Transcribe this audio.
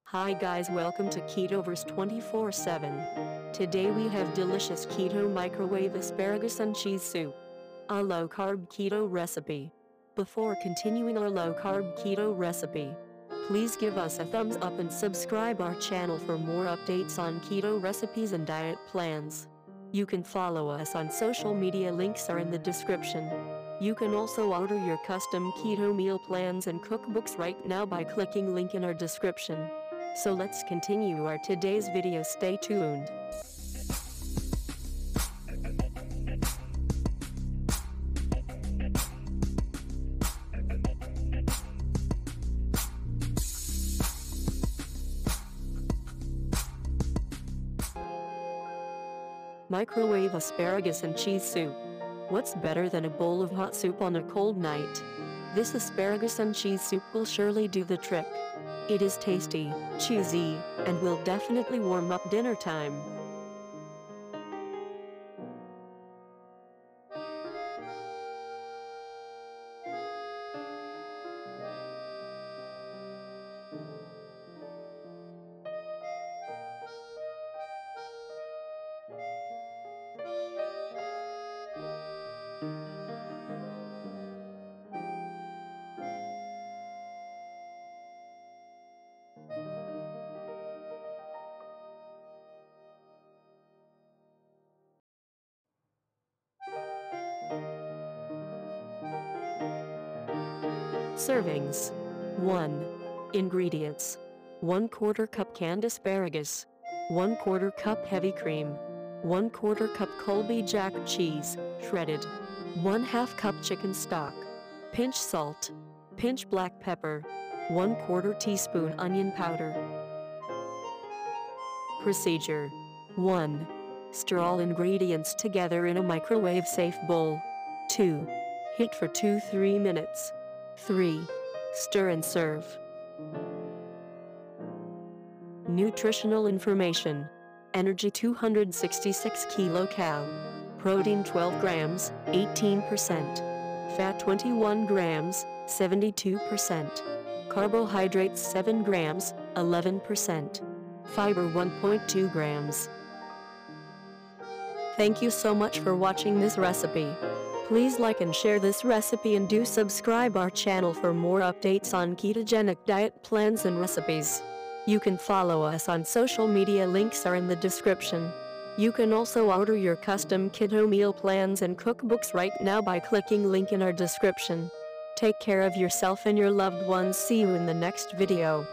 Hi guys, welcome to Ketoverse 24/7. Today we have delicious keto microwave asparagus and cheese soup, a low-carb keto recipe. Before continuing our low-carb keto recipe, please give us a thumbs up and subscribe our channel for more updates on keto recipes and diet plans. You can follow us on social media, links are in the description. You can also order your custom keto meal plans and cookbooks right now by clicking link in our description. So let's continue our today's video, stay tuned. Microwave asparagus and cheese soup. What's better than a bowl of hot soup on a cold night? This asparagus and cheese soup will surely do the trick. It is tasty, cheesy, and will definitely warm up dinner time. Servings. 1. Ingredients: 1/4 cup canned asparagus, 1/4 cup heavy cream, 1/4 cup Colby Jack cheese, shredded, 1/2 cup chicken stock, pinch salt, pinch black pepper, 1/4 teaspoon onion powder. Procedure: 1. Stir all ingredients together in a microwave-safe bowl. 2. Heat for 2-3 minutes. 3. Stir and serve. Nutritional information: energy 266 kcal, protein 12 grams, 18%, fat 21 grams, 72%, carbohydrates 7 grams, 11%, fiber 1.2 grams. Thank you so much for watching this recipe. Please like and share this recipe and do subscribe our channel for more updates on ketogenic diet plans and recipes. You can follow us on social media, links are in the description. You can also order your custom keto meal plans and cookbooks right now by clicking link in our description. Take care of yourself and your loved ones. See you in the next video.